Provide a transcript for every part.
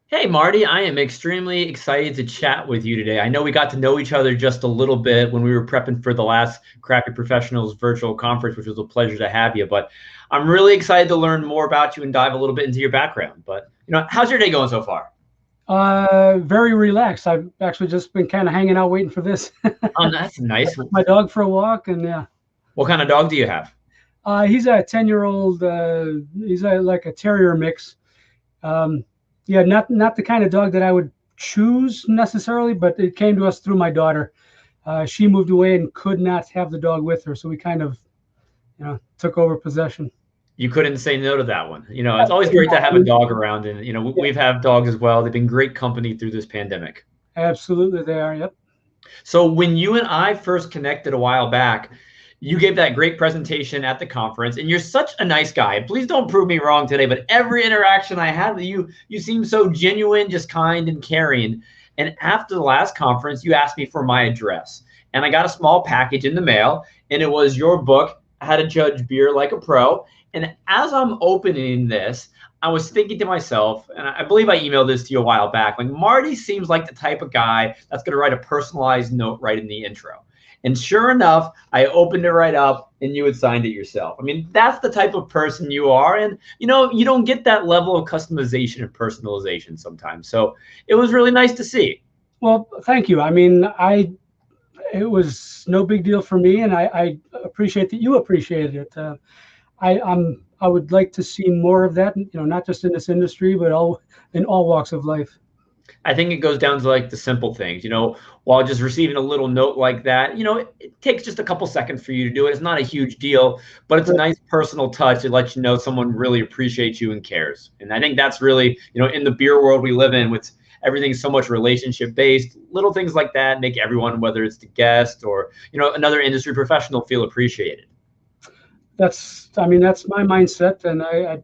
Hey, Marty, I am extremely excited to chat with you today. I know we got to know each other just a little bit when we were prepping for the last Crappy Professionals virtual conference, which was a pleasure to have you. But I'm really excited to learn more about you and dive a little bit into your background. But, how's your day going so far? Very relaxed. I've actually just been kind of hanging out waiting for this. Oh, that's nice. My dog for a walk, and yeah, What kind of dog do you have? he's a 10-year-old. He's like a terrier mix. Um, yeah, not the kind of dog that I would choose necessarily, but it came to us through my daughter. She moved away and could not have the dog with her, so we kind of, took over possession. You couldn't say no to that one. It's always great to have a dog around, and Yeah, we've had dogs as well. They've been great company through this pandemic. absolutely, they are. Yep. So when you and I first connected a while back, you gave that great presentation at the conference, and you're such a nice guy. Please don't prove me wrong today, but every interaction I had with you, you seem so genuine, just kind and caring. And after the last conference, you asked me for my address, and I got a small package in the mail, and it was your book, How to Judge Beer Like a Pro. And as I'm opening this, I was thinking to myself, and I believe I emailed this to you a while back, like Marty seems like the type of guy that's going to write a personalized note right in the intro. And sure enough, I opened it right up and you had signed it yourself. I mean, that's the type of person you are. And, you don't get that level of customization and personalization sometimes. So it was really nice to see. Well, thank you. I mean, it was no big deal for me, and I appreciate that you appreciated it. I would like to see more of that, not just in this industry, but in all walks of life. I think it goes down to like the simple things, while just receiving a little note like that, it takes just a couple seconds for you to do it. It's not a huge deal, but it's a nice personal touch. It lets you know someone really appreciates you and cares. And I think that's really, in the beer world we live in, with everything so much relationship based, little things like that make everyone, whether it's the guest or, another industry professional, feel appreciated. I mean, that's my mindset, and I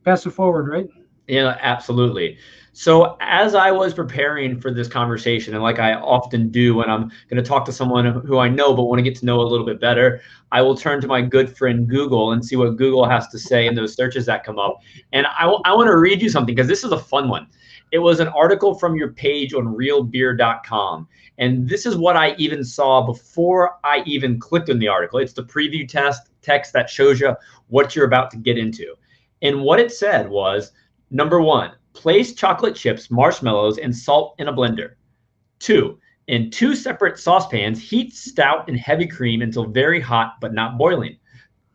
pass it forward, right? Yeah, absolutely. So as I was preparing for this conversation, and like I often do when I'm going to talk to someone who I know but want to get to know a little bit better, I will turn to my good friend Google and see what Google has to say in those searches that come up. And I want to read you something because this is a fun one. It was an article from your page on realbeer.com. And this is what I even saw before I even clicked on the article. It's the preview text that shows you what you're about to get into. And what it said was, number one, place chocolate chips, marshmallows, and salt in a blender. Two, in two separate saucepans, heat stout and heavy cream until very hot but not boiling.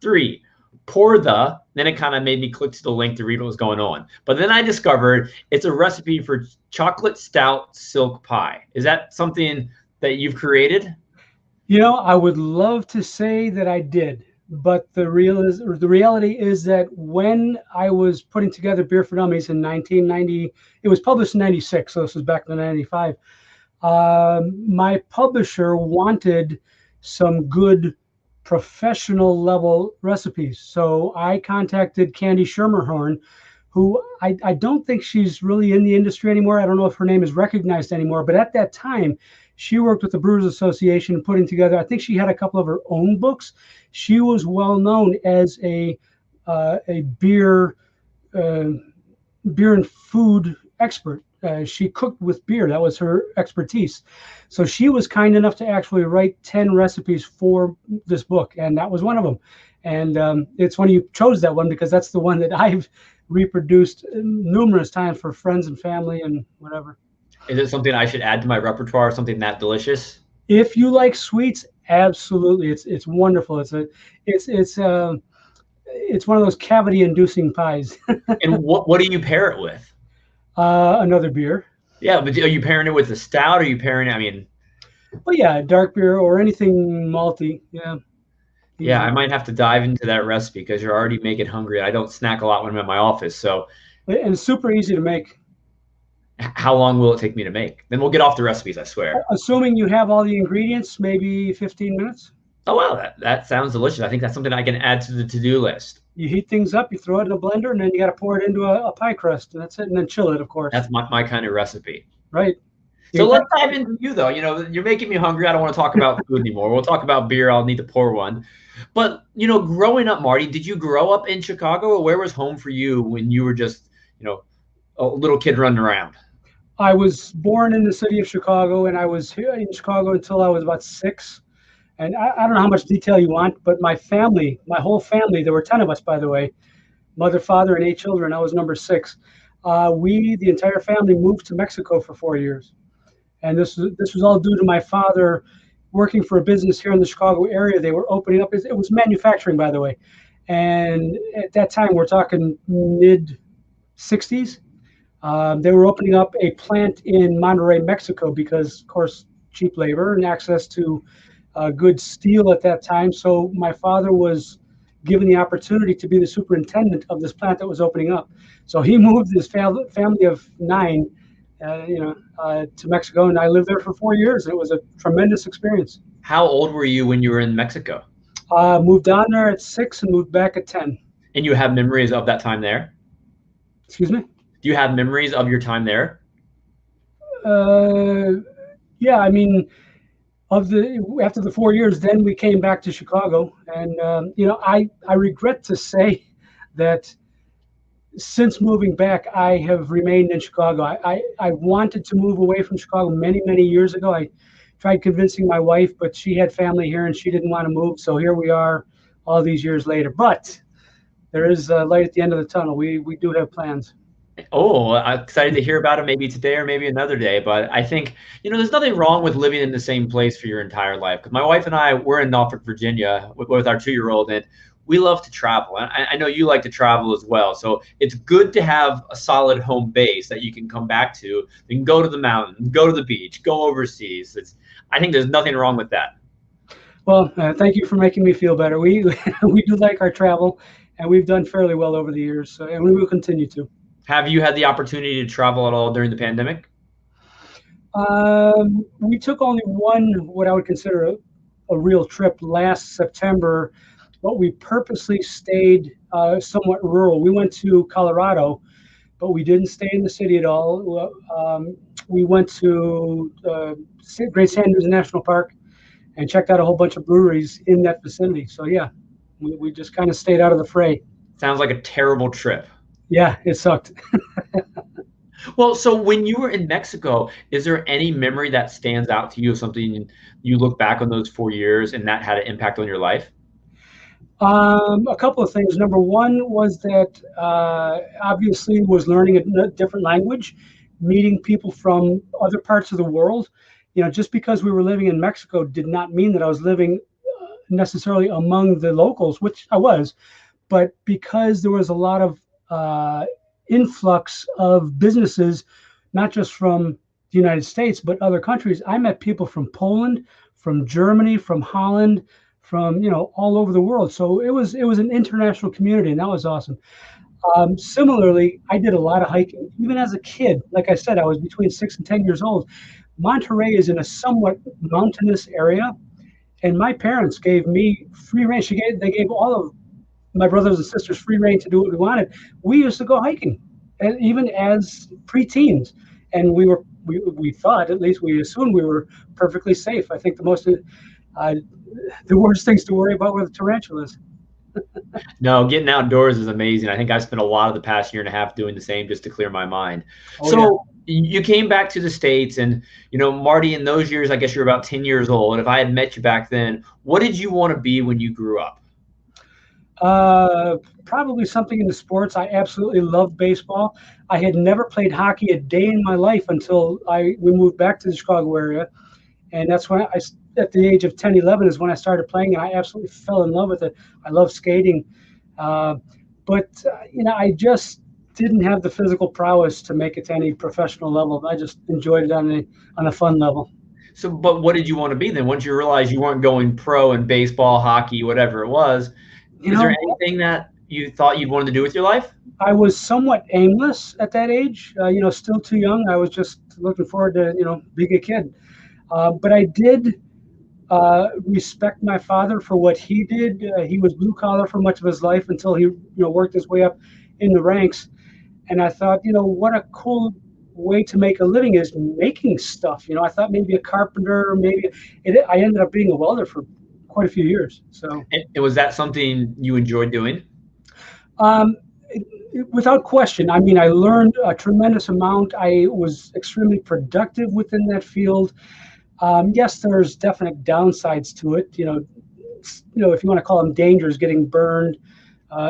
Three, then it kind of made me click to the link to read what was going on. But then I discovered it's a recipe for chocolate stout silk pie. Is that something that you've created? I would love to say that I did, but the reality is that when I was putting together Beer for Dummies in 1990, it was published in 96, so this was back in 95. My publisher wanted some good professional level recipes. So I contacted Candy Schermerhorn, who I don't think she's really in the industry anymore. I don't know if her name is recognized anymore, but at that time, she worked with the Brewers Association putting together, I think she had a couple of her own books. She was well known as a beer and food expert. She cooked with beer. That was her expertise. So she was kind enough to actually write 10 recipes for this book, and that was one of them. And it's funny you chose that one because that's the one that I've reproduced numerous times for friends and family and whatever. Is it something I should add to my repertoire, something that delicious? If you like sweets, absolutely, it's wonderful. It's one of those cavity-inducing pies. And what do you pair it with? Another beer. Yeah, but are you pairing it with a stout? Or are you pairing it? I mean, Well, yeah, dark beer or anything malty. Yeah. yeah, Easy. I might have to dive into that recipe because you're already making hungry. I don't snack a lot when I'm at my office. So And super easy to make. how long will it take me to make? Then we'll get off the recipes, I swear. Assuming you have all the ingredients, maybe 15 minutes. Oh, wow, that sounds delicious. I think that's something I can add to the to-do list. You heat things up, you throw it in a blender, and then you got to pour it into a pie crust, and that's it. And then chill it, of course. That's my kind of recipe. Right. So You let's dive into you, though. You're making me hungry. I don't want to talk about food anymore. We'll talk about beer. I'll need to pour one. But, growing up, Marty, did you grow up in Chicago, or where was home for you when you were just, a little kid running around? I was born in the city of Chicago, and I was here in Chicago until I was about 6. And I don't know how much detail you want, but my family, my whole family, there were 10 of us, by the way, mother, father, and 8 children. I was number 6. The entire family, moved to Mexico for 4 years. And this was all due to my father working for a business here in the Chicago area. They were opening up. It was manufacturing, by the way. And at that time, we're talking mid 60s. They were opening up a plant in Monterrey, Mexico, because, of course, cheap labor and access to good steel at that time. So my father was given the opportunity to be the superintendent of this plant that was opening up. So he moved his family of 9, to Mexico, and I lived there for 4 years. It was a tremendous experience. How old were you when you were in Mexico? Moved down there at 6 and moved back at 10. And you have memories of that time there? Excuse me? Do you have memories of your time there? Yeah, I mean, after the 4 years, then we came back to Chicago, and I regret to say that since moving back, I have remained in Chicago. I wanted to move away from Chicago many years ago. I tried convincing my wife, but she had family here and she didn't want to move. So here we are all these years later. But there is a light at the end of the tunnel. We do have plans. Oh, I'm excited to hear about it maybe today or maybe another day. But I think, there's nothing wrong with living in the same place for your entire life. Because my wife and I, we're in Norfolk, Virginia with our 2-year-old, and we love to travel. And I know you like to travel as well. So it's good to have a solid home base that you can come back to. You can go to the mountain, go to the beach, go overseas. I think there's nothing wrong with that. Well, thank you for making me feel better. We do like our travel, and we've done fairly well over the years, and we will continue to. Have you had the opportunity to travel at all during the pandemic? We took only one, what I would consider a real trip last September, but we purposely stayed somewhat rural. We went to Colorado, but we didn't stay in the city at all. We went to Great Sanders National Park and checked out a whole bunch of breweries in that vicinity. So yeah, we just kind of stayed out of the fray. Sounds like a terrible trip. Yeah, it sucked. Well, so when you were in Mexico, is there any memory that stands out to you of something you look back on those 4 years and that had an impact on your life? A couple of things. Number one was that obviously was learning a different language, meeting people from other parts of the world. Just because we were living in Mexico did not mean that I was living necessarily among the locals, which I was, but because there was a lot of influx of businesses, not just from the United States, but other countries. I met people from Poland, from Germany, from Holland, from all over the world. So it was an international community, and that was awesome. Similarly, I did a lot of hiking, even as a kid. Like I said, I was between 6 and 10 years old. Monterey is in a somewhat mountainous area, and my parents gave me free rein. They gave all of my brothers and sisters free rein to do what we wanted. We used to go hiking, and even as preteens, and we thought, at least we assumed, we were perfectly safe. I think the worst things to worry about were the tarantulas. No, getting outdoors is amazing. I think I spent a lot of the past year and a half doing the same just to clear my mind. Oh, so you came back to the States, and Marty, in those years, I guess you're about 10 years old. And if I had met you back then, what did you want to be when you grew up? Probably something in the sports. I absolutely loved baseball. I had never played hockey a day in my life until we moved back to the Chicago area. And that's when at the age of 10, 11 is when I started playing, and I absolutely fell in love with it. I love skating. But I just didn't have the physical prowess to make it to any professional level. I just enjoyed it on a fun level. So, but what did you want to be then? Once you realized you weren't going pro in baseball, hockey, whatever it was, is there anything that you thought you'd wanted to do with your life? I was somewhat aimless at that age, still too young. I was just looking forward to, being a kid. But I did respect my father for what he did. He was blue collar for much of his life until he, worked his way up in the ranks. And I thought, what a cool way to make a living is making stuff. I thought maybe a carpenter, I ended up being a welder for quite a few years. So, and was that something you enjoyed doing? Without question. I mean, I learned a tremendous amount. I was extremely productive within that field. Yes, there's definite downsides to it. If you want to call them dangers, getting burned,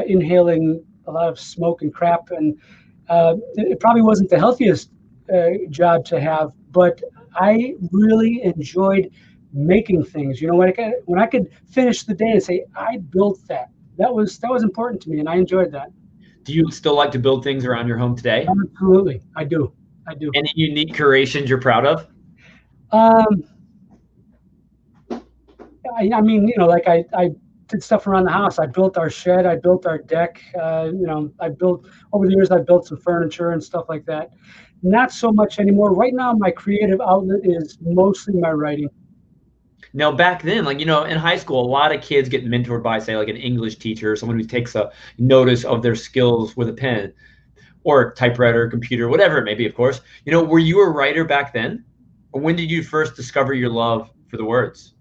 inhaling a lot of smoke and crap, and it probably wasn't the healthiest job to have. But I really enjoyed making things. When I could finish the day and say I built that, that was important to me, and I enjoyed that. Do you still like to build things around your home today? Absolutely, I do. I do. Any unique creations you're proud of? Um, I mean, like I did stuff around the house. I built our shed. I built our deck. I built over the years. I built some furniture and stuff like that. Not so much anymore. Right now, my creative outlet is mostly my writing. Now, back then, like, in high school, a lot of kids get mentored by, say, like an English teacher or someone who takes a notice of their skills with a pen or typewriter, computer, whatever it may be, of course. Were you a writer back then? Or when did you first discover your love for the words?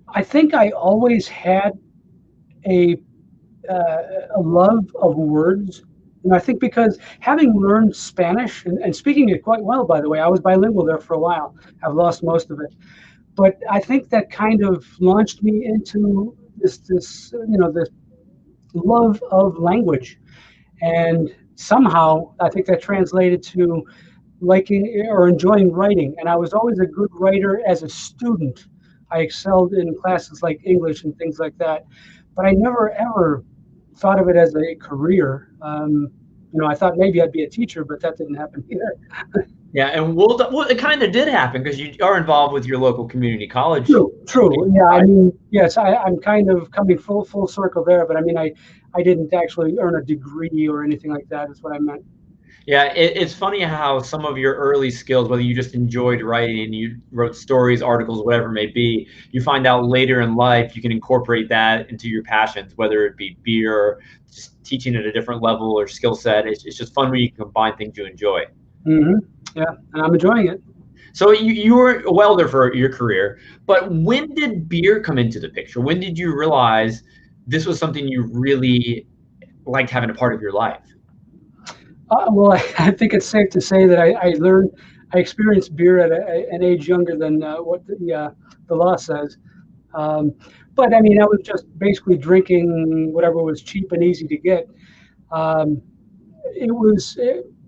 I think I always had a love of words. And I think because having learned Spanish and speaking it quite well, by the way, I was bilingual there for a while. I've lost most of it. But I think that kind of launched me into this love of language. And somehow I think that translated to liking or enjoying writing. And I was always a good writer as a student. I excelled in classes like English and things like that. But I never, ever thought of it as a career. I thought maybe I'd be a teacher, but that didn't happen either. Yeah, and it kind of did happen because you are involved with your local community college. True. Yeah, I mean, yes, I'm kind of coming full circle there, but I mean, I didn't actually earn a degree or anything like that, is what I meant. Yeah, it's funny how some of your early skills, whether you just enjoyed writing and you wrote stories, articles, whatever it may be, you find out later in life you can incorporate that into your passions, whether it be beer or just teaching at a different level or skill set. It's just fun when you can combine things you enjoy. Mm-hmm. Yeah, and I'm enjoying it. So you were a welder for your career, but when did beer come into the picture? When did you realize this was something you really liked having a part of your life? Well, I think it's safe to say that I experienced beer at an age younger than what the law says. But I mean, I was just basically drinking whatever was cheap and easy to get.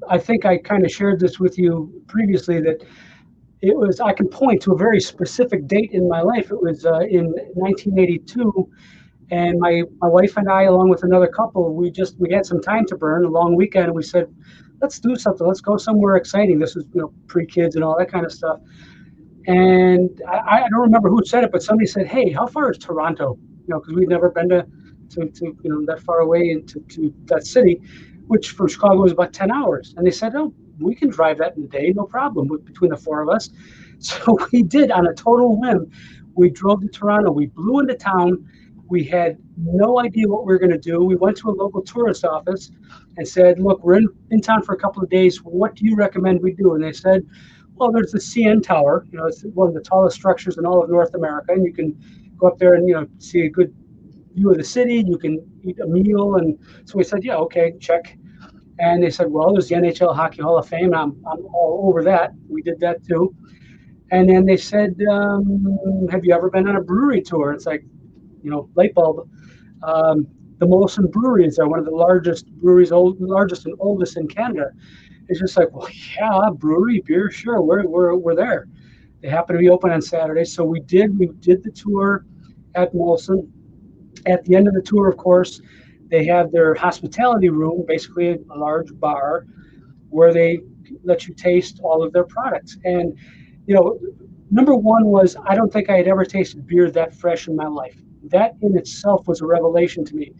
I think I kind of shared this with you previously that I can point to a very specific date in my life. It was in 1982. And my wife and I, along with another couple, we had some time to burn, a long weekend, and we said, let's do something. Let's go somewhere exciting. This was, pre-kids and all that kind of stuff. And I don't remember who said it, but somebody said, hey, how far is Toronto? Because we'd never been to that far away into that city, which from Chicago was about 10 hours. And they said, oh, we can drive that in a day, no problem, between the four of us. So we did, on a total whim. We drove to Toronto. We blew into town. We had no idea what we were going to do. We went to a local tourist office and said, look, we're in town for a couple of days. What do you recommend we do? And they said, well, there's the CN Tower. It's one of the tallest structures in all of North America. And you can go up there and, see a good view of the city. You can eat a meal. And so we said, yeah, okay, check. And they said, well, there's the NHL Hockey Hall of Fame. I'm all over that. We did that too. And then they said, have you ever been on a brewery tour? It's like, light bulb. The Molson brewery is one of the largest breweries, largest and oldest in Canada. It's just like, well, yeah, brewery, beer, sure, we're there. They happen to be open on Saturday, so we did the tour at Molson. At the end of the tour, of course, they have their hospitality room, basically a large bar, where they let you taste all of their products. And number one was, I don't think I had ever tasted beer that fresh in my life. That in itself was a revelation to me.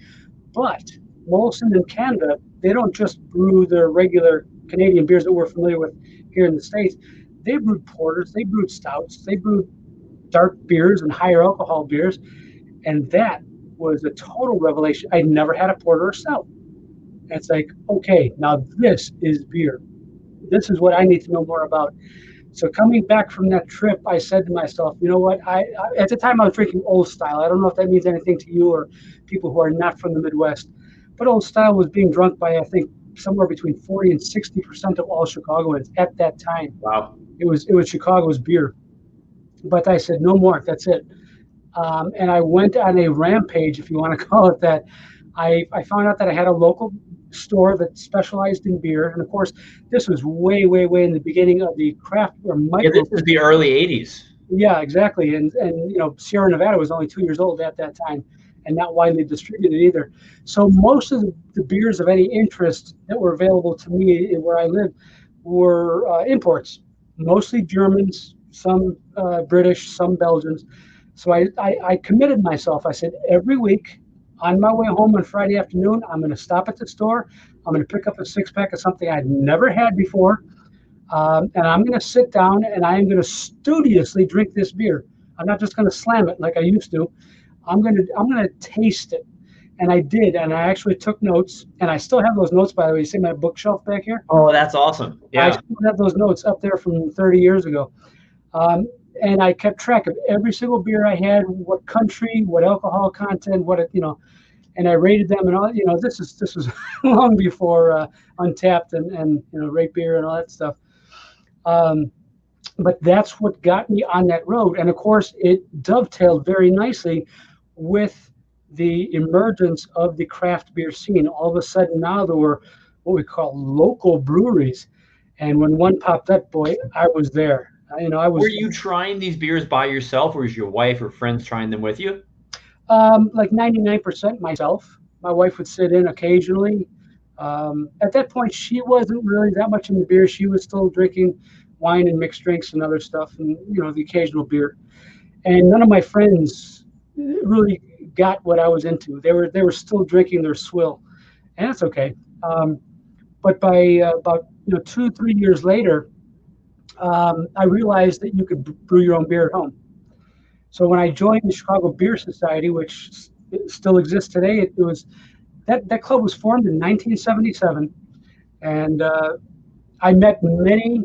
But Molson in Canada, they don't just brew their regular Canadian beers that we're familiar with here in the States. They brewed porters, they brewed stouts, they brewed dark beers and higher alcohol beers. And that was a total revelation. I'd never had a porter or stout. And it's like, okay, now this is beer. This is what I need to know more about. So coming back from that trip, I said to myself, you know what? I at the time I was drinking old style. I don't know if that means anything to you or people who are not from the Midwest, but old style was being drunk by, I think, somewhere between 40 and 60% of all Chicagoans at that time. Wow. It was Chicago's beer. But I said, no more. That's it. And I went on a rampage, if you want to call it that. I found out that I had a local store that specialized in beer. And of course, this was way, way, way in the beginning of the craft or micro. Yeah, this is the early 80s. Yeah, exactly. And Sierra Nevada was only 2 years old at that time and not widely distributed either. So most of the beers of any interest that were available to me where I lived were imports, mostly Germans, some British, some Belgians. So I committed myself. I said, every week on my way home on Friday afternoon, I'm going to stop at the store. I'm going to pick up a 6-pack of something I'd never had before. And I'm going to sit down and I am going to studiously drink this beer. I'm not just going to slam it like I used to. I'm going to taste it. And I did. And I actually took notes. And I still have those notes, by the way. You see my bookshelf back here? Oh, that's awesome. Yeah. I still have those notes up there from 30 years ago. And I kept track of every single beer I had, what country, what alcohol content, and I rated them and all. This was long before Untapped and Rate Beer and all that stuff. But that's what got me on that road. And of course, it dovetailed very nicely with the emergence of the craft beer scene. All of a sudden now there were what we call local breweries. And when one popped up, boy, I was there. Were you trying these beers by yourself, or was your wife or friends trying them with you? Like 99% myself. My wife would sit in occasionally. At that point, she wasn't really that much into beer. She was still drinking wine and mixed drinks and other stuff, and the occasional beer. And none of my friends really got what I was into. They were still drinking their swill, and that's okay. But by about 2-3 years later, I realized that you could brew your own beer at home. So when I joined the Chicago Beer Society, which still exists today, it was that club was formed in 1977, and I met many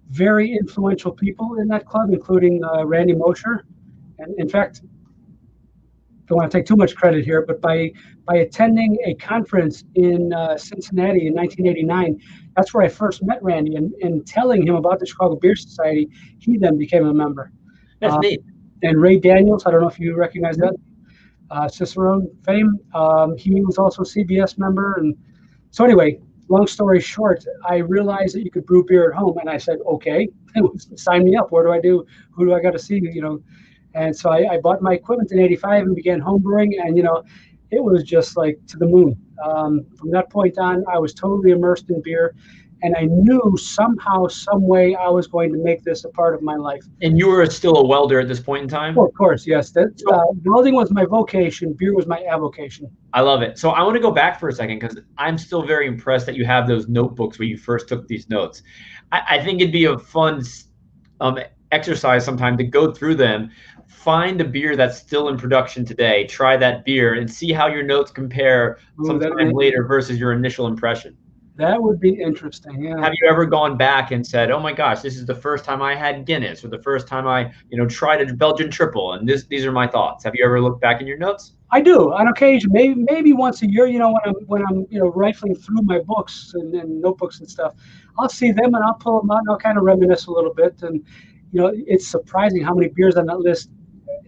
very influential people in that club, including Randy Mosher. And in fact, don't want to take too much credit here, but by attending a conference in Cincinnati in 1989, that's where I first met Randy, and telling him about the Chicago Beer Society, he then became a member. That's neat. And Ray Daniels, I don't know if you recognize that, Cicerone fame. He was also a CBS member. And so anyway, long story short, I realized that you could brew beer at home, and I said, okay, sign me up. What do I do? Who do I got to see? And so I bought my equipment in '85 and began homebrewing, and it was just like to the moon. From that point on, I was totally immersed in beer, and I knew somehow, some way, I was going to make this a part of my life. And you were still a welder at this point in time? Oh, of course, yes. Welding was my vocation. Beer was my avocation. I love it. So I want to go back for a second, because I'm still very impressed that you have those notebooks where you first took these notes. I think it'd be a fun exercise sometime to go through them, find a beer that's still in production today, try that beer, and see how your notes compare sometime later versus your initial impression. That would be interesting. Yeah. Have you ever gone back and said, "Oh my gosh, this is the first time I had Guinness, or the first time I, tried a Belgian triple, and these are my thoughts"? Have you ever looked back in your notes? I do on occasion, maybe once a year. When I'm rifling through my books and notebooks and stuff, I'll see them and I'll pull them out and I'll kind of reminisce a little bit. And it's surprising how many beers on that list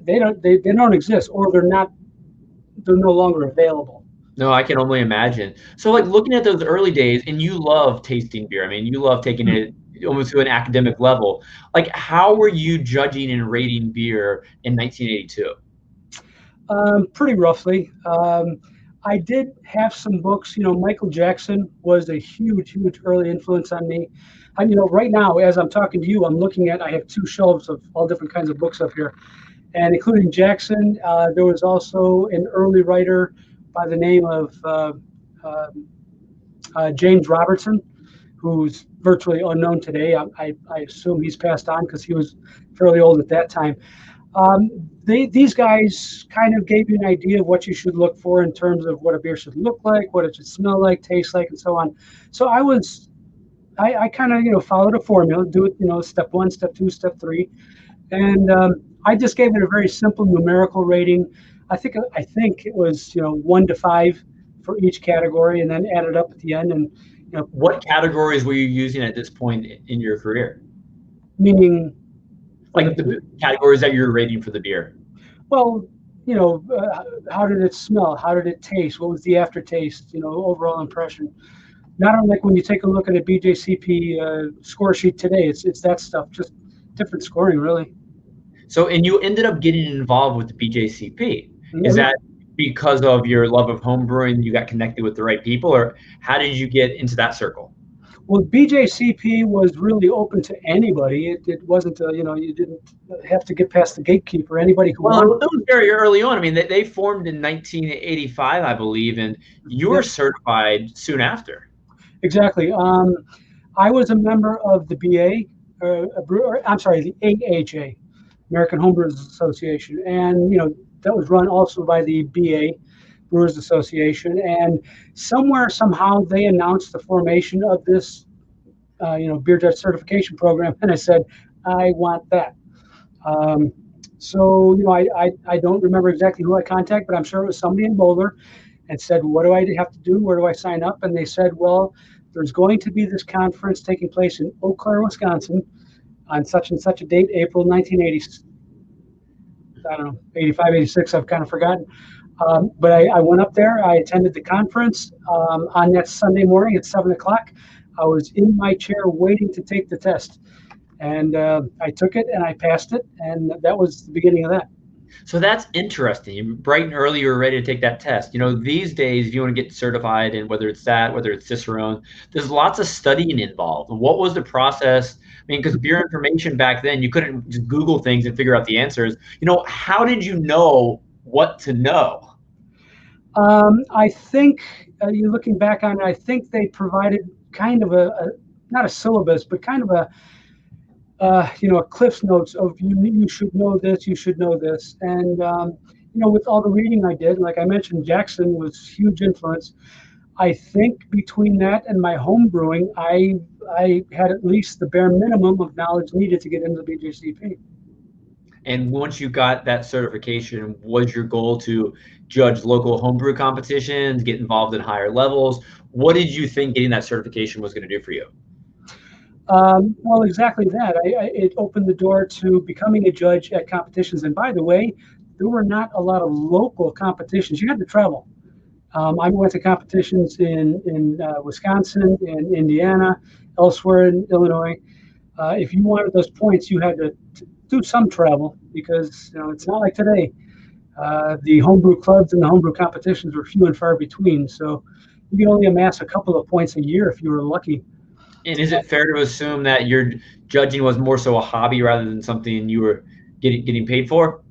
they don't exist, or they're no longer available. No, I can only imagine. So like looking at those early days, and you love tasting beer. I mean, you love taking it almost to an academic level. Like, how were you judging and rating beer in 1982? Pretty roughly. I did have some books. Michael Jackson was a huge, huge early influence on me. Right now, as I'm talking to you, I have 2 shelves of all different kinds of books up here, and including Jackson. There was also an early writer by the name of James Robertson, who's virtually unknown today. I assume he's passed on because he was fairly old at that time. These guys kind of gave you an idea of what you should look for in terms of what a beer should look like, what it should smell like, taste like, and so on. So I kind of followed a formula, do it step 1, step 2, step 3, and I just gave it a very simple numerical rating. I think it was 1 to 5 for each category, and then added up at the end. And what categories were you using at this point in your career? Meaning, like the categories that you're rating for the beer. Well, how did it smell? How did it taste? What was the aftertaste? Overall impression. Not unlike when you take a look at a BJCP score sheet today, it's that stuff, just different scoring, really. So, and you ended up getting involved with the BJCP. Is that because of your love of homebrewing? You got connected with the right people, or how did you get into that circle? Well, BJCP was really open to anybody. It wasn't, you didn't have to get past the gatekeeper. Anybody who wanted. It was very early on. I mean, they formed in 1985, I believe, and you were certified soon after. Exactly. I was a member of the the AHA, American Homebrewers Association, and that was run also by the BA, Brewers Association, and somehow they announced the formation of this beer judge certification program, and I said, I want that. So I don't remember exactly who I contacted, but I'm sure it was somebody in Boulder, and said, what do I have to do? Where do I sign up? And they said, well, there's going to be this conference taking place in Eau Claire, Wisconsin on such and such a date, April 1980. I don't know, 85, 86, I've kind of forgotten. But I went up there, I attended the conference on that Sunday morning at 7 o'clock. I was in my chair waiting to take the test. And I took it and I passed it. And that was the beginning of that. So that's interesting. Bright and early, you were ready to take that test. These days, if you want to get certified, and whether it's Cicerone, there's lots of studying involved. What was the process? I mean, because beer information back then, you couldn't just Google things and figure out the answers. How did you know what to know? I think, you're looking back on it, I think they provided kind of not a syllabus, but kind of a Cliff's Notes of you should know this, you should know this. And, with all the reading I did, like I mentioned, Jackson was huge influence. I think between that and my home brewing, I had at least the bare minimum of knowledge needed to get into the BJCP. And once you got that certification, was your goal to judge local homebrew competitions, get involved in higher levels? What did you think getting that certification was going to do for you? Well, exactly that. It opened the door to becoming a judge at competitions. And by the way, there were not a lot of local competitions. You had to travel. I went to competitions in Wisconsin, in Indiana, elsewhere in Illinois. If you wanted those points, you had to do some travel, because it's not like today. The homebrew clubs and the homebrew competitions were few and far between. So you could only amass a couple of points a year if you were lucky. And is it fair to assume that your judging was more so a hobby rather than something you were getting paid for?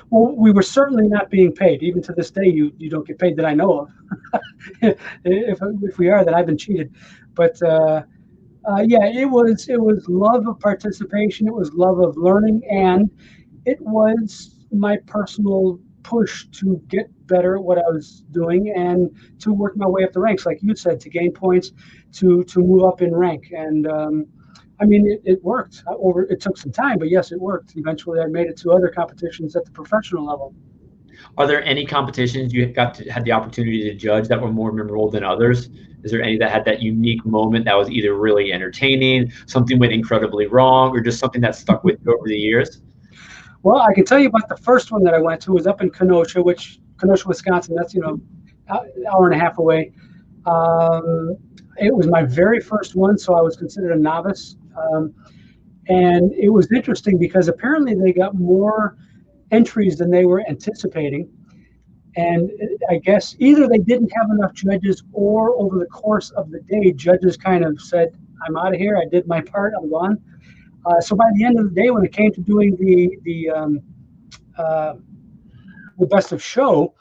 Well, we were certainly not being paid. Even to this day, you don't get paid that I know of. if we are, then I've been cheated. But yeah, it was love of participation. It was love of learning, and it was my personal push to get better at what I was doing and to work my way up the ranks, like you said, to gain points, to move up in rank. And I mean, it worked. It took some time, but yes, it worked. Eventually, I made it to other competitions at the professional level. Are there any competitions you had the opportunity to judge that were more memorable than others? Is there any that had that unique moment that was either really entertaining, something went incredibly wrong, or just something that stuck with you over the years? Well, I can tell you about the first one that I went to. Was up in Kenosha, Wisconsin. That's an hour and a half away. It was my very first one, so I was considered a novice. And it was interesting because apparently they got more entries than they were anticipating. And I guess either they didn't have enough judges, or over the course of the day, judges kind of said, I'm out of here. I did my part. I'm gone. So by the end of the day, when it came to doing the best of show,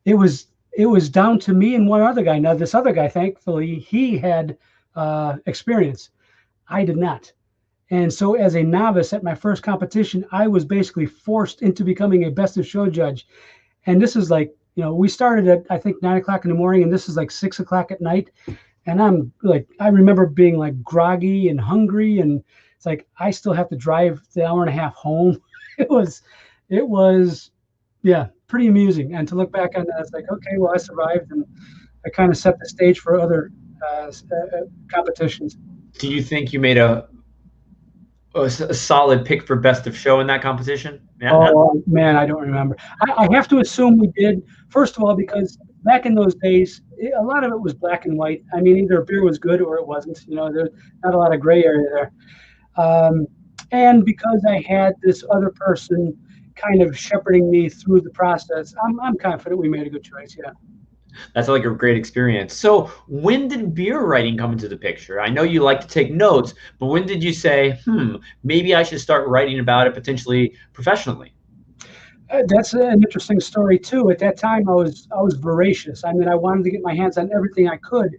it was down to me and one other guy. Now, this other guy, thankfully, he had experience. I did not. And so as a novice at my first competition, I was basically forced into becoming a best of show judge. And this is like, we started at, I think, 9 o'clock in the morning, and this is like 6 o'clock at night. And I'm like, I remember being like groggy and hungry, and it's like, I still have to drive the hour and a half home. It was, yeah, pretty amusing. And to look back on that, it's like, okay, well, I survived, and I kind of set the stage for other competitions. Do you think you made a solid pick for best of show in that competition? Yeah, Oh man, I don't remember. I have to assume we did. First of all, because back in those days, a lot of it was black and white. I mean, either beer was good or it wasn't. You know, there's not a lot of gray area there. And because I had this other person kind of shepherding me through the process, I'm confident we made a good choice. Yeah. that's like a great experience. So when did beer writing come into the picture? I know you like to take notes, but when did you say, maybe I should start writing about it potentially professionally? That's an interesting story too. At that time, I was voracious. I mean, I wanted to get my hands on everything I could.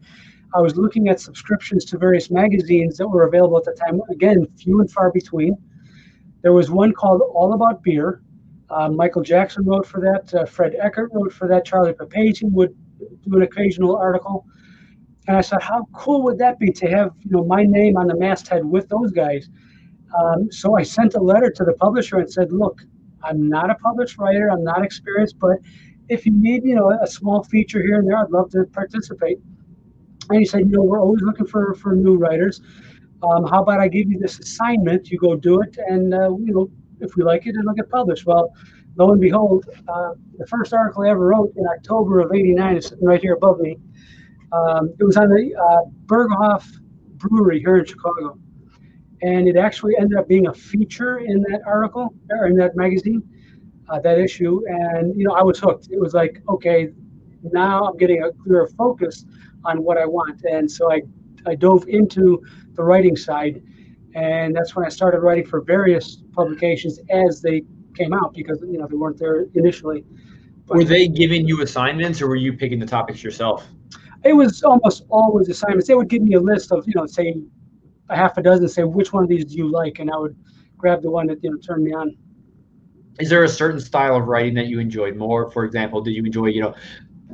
I was looking at subscriptions to various magazines that were available at the time. Again, few and far between. There was one called All About Beer. Michael Jackson wrote for that. Fred Eckert wrote for that. Charlie Papazian would do an occasional article. And I thought, how cool would that be to have my name on the masthead with those guys? So I sent a letter to the publisher and said, look, I'm not a published writer. I'm not experienced, but if you need a small feature here and there, I'd love to participate. And he said, we're always looking for new writers. How about I give you this assignment? You go do it, and if we like it, it'll get published. Well, lo and behold, the first article I ever wrote in October of '89 is sitting right here above me. It was on the Berghoff Brewery here in Chicago, and it actually ended up being a feature in that article or in that magazine, that issue. And I was hooked. It was like, okay, now I'm getting a clearer focus on what I want, and so I dove into the writing side, and that's when I started writing for various publications as they came out, because they weren't there initially. But were they giving you assignments, or were you picking the topics yourself? It was almost always assignments. They would give me a list of say a half a dozen, say which one of these do you like, and I would grab the one that turned me on. Is there a certain style of writing that you enjoyed more? For example, did you enjoy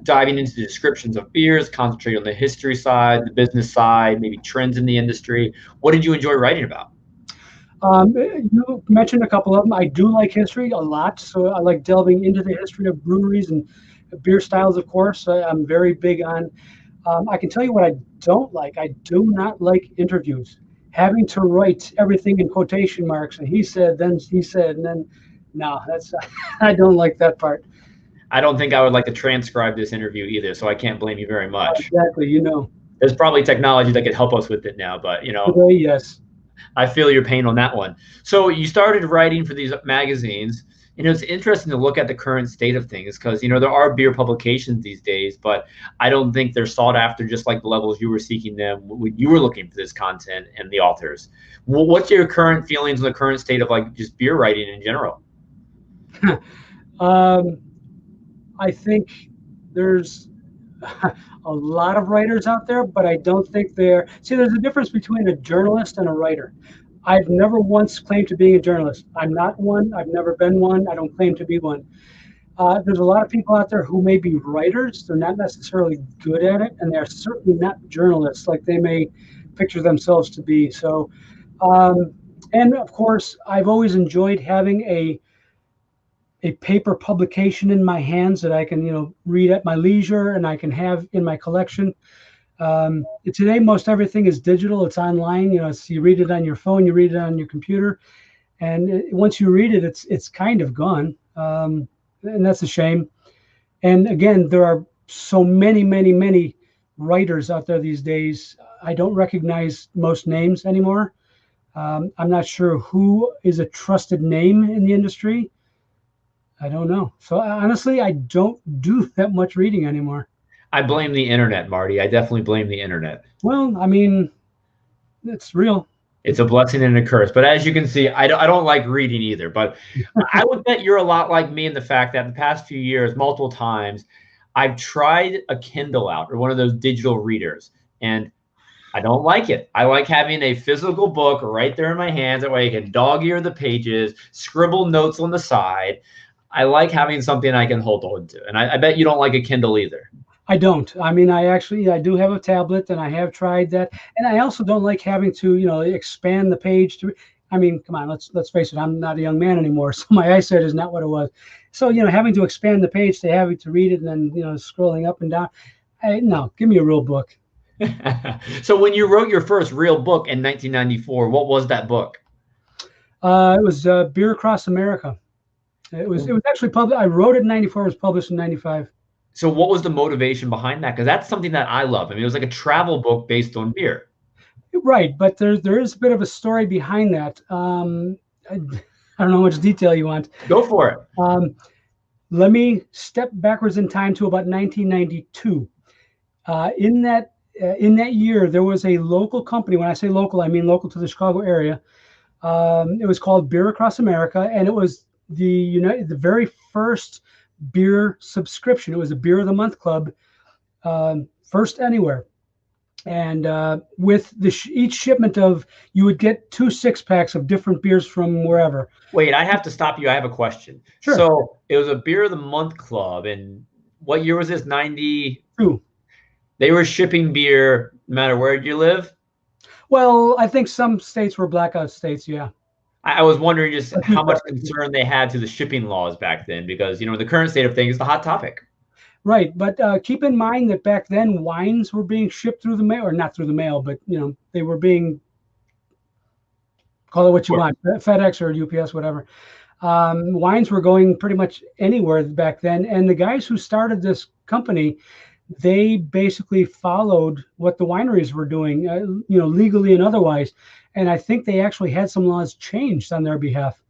diving into the descriptions of beers, concentrate on the history side, the business side, maybe trends in the industry? What did you enjoy writing about? You mentioned a couple of them. I do like history a lot, so I like delving into the history of breweries and beer styles, of course. I'm very big on. I can tell you what I don't like. I do not like interviews. Having to write everything in quotation marks, and he said, then he said, and then, no, I don't like that part. I don't think I would like to transcribe this interview either, so I can't blame you very much. Exactly, There's probably technology that could help us with it now, but Today, yes. I feel your pain on that one. So you started writing for these magazines. It's interesting to look at the current state of things, because there are beer publications these days, but I don't think they're sought after just like the levels you were seeking them when you were looking for this content and the authors. What's your current feelings on the current state of like just beer writing in general? I think there's a lot of writers out there, but I don't think there's a difference between a journalist and a writer. I've never once claimed to be a journalist. I'm not one. I've never been one. I don't claim to be one. There's a lot of people out there who may be writers. They're not necessarily good at it, and they're certainly not journalists like they may picture themselves to be. So, and of course, I've always enjoyed having a paper publication in my hands that I can, read at my leisure and I can have in my collection. Today, most everything is digital. It's online. You read it on your phone, you read it on your computer, and once you read it, it's kind of gone, and that's a shame. And again, there are so many writers out there these days. I don't recognize most names anymore. I'm not sure who is a trusted name in the industry. I don't know. So honestly, I don't do that much reading anymore. I blame the internet, Marty. I definitely blame the internet. Well, I mean, it's real. It's a blessing and a curse. But as you can see, I don't like reading either. But I would bet you're a lot like me in the fact that the past few years, multiple times, I've tried a Kindle out or one of those digital readers, and I don't like it. I like having a physical book right there in my hands. That way I can dog-ear the pages, scribble notes on the side. I like having something I can hold on to. And I bet you don't like a Kindle either. I don't. I mean, I do have a tablet, and I have tried that. And I also don't like having to, expand the page. I mean, come on, let's face it. I'm not a young man anymore, so my eyesight is not what it was. So, having to expand the page to having to read it and then, scrolling up and down. No, give me a real book. So when you wrote your first real book in 1994, what was that book? It was Beer Across America. It was actually published. I wrote it in 94. It was published in 95. So what was the motivation behind that? Because that's something that I love. I mean, it was like a travel book based on beer. Right, but there is a bit of a story behind that. I don't know how much detail you want. Go for it. Let me step backwards in time to about 1992. In that year, there was a local company. When I say local, I mean local to the Chicago area. It was called Beer Across America, and it was the very first beer subscription. It was a Beer of the Month Club, first anywhere. And with each shipment you would get 2 6-packs of different beers from wherever. Wait, I have to stop you. I have a question. Sure. So it was a Beer of the Month Club, and what year was this? 92. They were shipping beer no matter where you live? Well, I think some states were blackout states, yeah. I was wondering just how much concern they had to the shipping laws back then, because, the current state of things is the hot topic. Right, but keep in mind that back then wines were being shipped through the mail, or not through the mail, but they were being, call it what you want, FedEx or UPS, whatever. Wines were going pretty much anywhere back then, and the guys who started this company, they basically followed what the wineries were doing, legally and otherwise. And I think they actually had some laws changed on their behalf,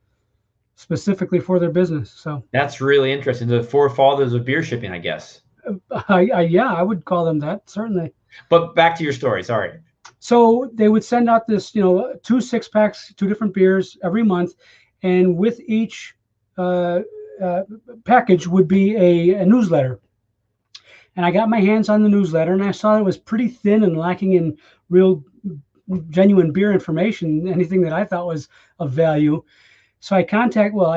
specifically for their business. So that's really interesting. The forefathers of beer shipping, I guess. Yeah, I would call them that, certainly. But back to your story. Sorry. So they would send out this, 2 6-packs, 2 different beers every month, and with each package would be a newsletter. And I got my hands on the newsletter, and I saw it was pretty thin and lacking in real, genuine beer information, anything that I thought was of value. So I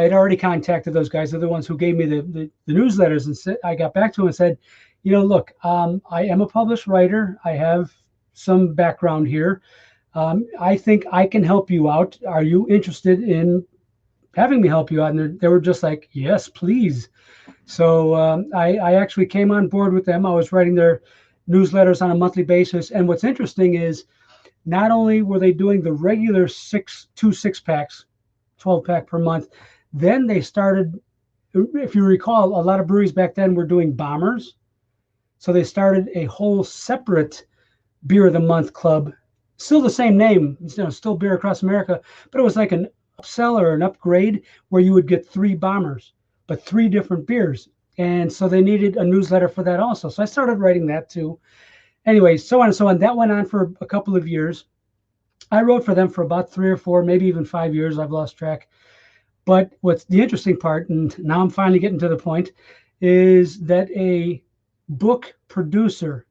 had already contacted those guys. They're the ones who gave me the newsletters, and I got back to them and said, look, I am a published writer. I have some background here. I think I can help you out. Are you interested in having me help you out? And they were just like, yes, please. So I actually came on board with them. I was writing their newsletters on a monthly basis. And what's interesting is not only were they doing the regular 2 6-packs, 12-pack per month, then they started, if you recall, a lot of breweries back then were doing bombers. So they started a whole separate Beer of the Month Club, still the same name, still Beer Across America, but it was like an upsell or an upgrade where you would get 3 bombers, but 3 different beers. And so they needed a newsletter for that also. So I started writing that too. Anyway, so on and so on. That went on for a couple of years. I wrote for them for about 3 or 4, maybe even 5 years. I've lost track. But what's the interesting part, and now I'm finally getting to the point, is that a book producer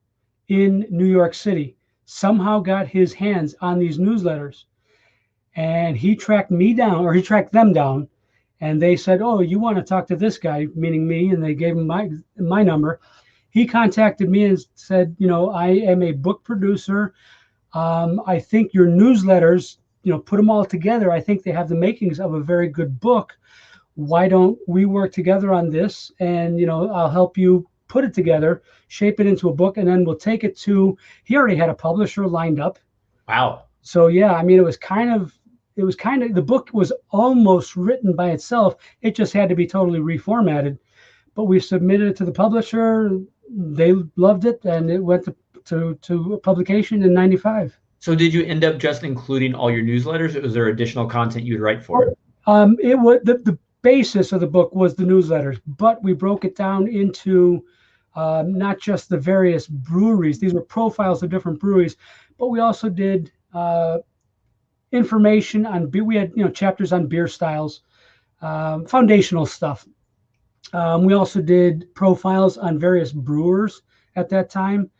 in New York City somehow got his hands on these newsletters. And he tracked them down. And they said, oh, you want to talk to this guy, meaning me, and they gave him my number. He contacted me and said, I am a book producer. I think your newsletters, put them all together, I think they have the makings of a very good book. Why don't we work together on this? And, I'll help you put it together, shape it into a book, and then we'll take it to, he already had a publisher lined up. Wow. So, yeah, I mean, the book was almost written by itself. It just had to be totally reformatted. But we submitted it to the publisher. They loved it, and it went to publication in 95. So did you end up just including all your newsletters, or was there additional content you'd write for it? It was the basis of the book was the newsletters, but we broke it down into not just the various breweries. These were profiles of different breweries, but we also did information on beer. We had chapters on beer styles, foundational stuff. We also did profiles on various brewers at that time.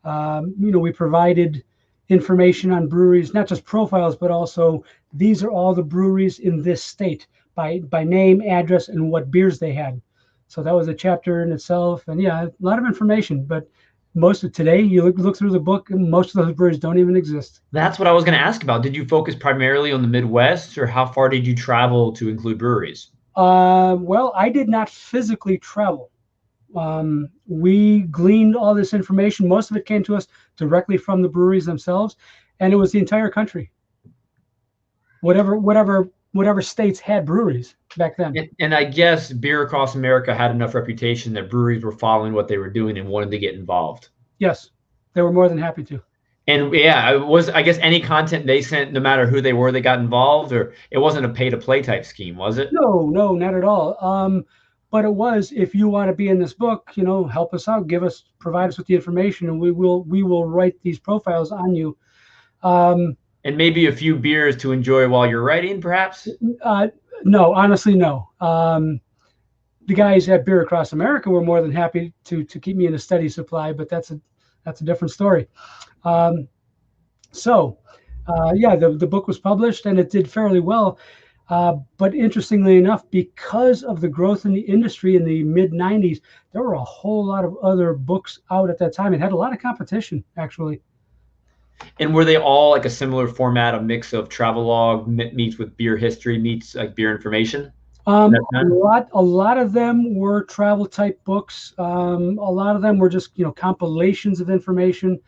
We provided information on breweries, not just profiles, but also these are all the breweries in this state by name, address, and what beers they had. So that was a chapter in itself. And yeah, a lot of information, but most of today, you look through the book, and most of those breweries don't even exist. That's what I was going to ask about. Did you focus primarily on the Midwest, or how far did you travel to include breweries? Well, I did not physically travel. We gleaned all this information. Most of it came to us directly from the breweries themselves, and it was the entire country. Whatever states had breweries back then. And I guess Beer Across America had enough reputation that breweries were following what they were doing and wanted to get involved. Yes, they were more than happy to. And yeah, it was, I guess, any content they sent, no matter who they were, they got involved, or it wasn't a pay-to-play type scheme, was it? No, not at all. But it was, if you want to be in this book, help us out, provide us with the information, and we will write these profiles on you. And maybe a few beers to enjoy while you're writing, perhaps? No, honestly, no. The guys at Beer Across America were more than happy to keep me in a steady supply, but that's a different story. Yeah, the book was published and it did fairly well. But interestingly enough, because of the growth in the industry in the mid-90s, there were a whole lot of other books out at that time. It had a lot of competition, actually. And were they all like a similar format, a mix of travelogue meets with beer history meets like beer information? A lot of them were travel type books. A lot of them were just compilations of information.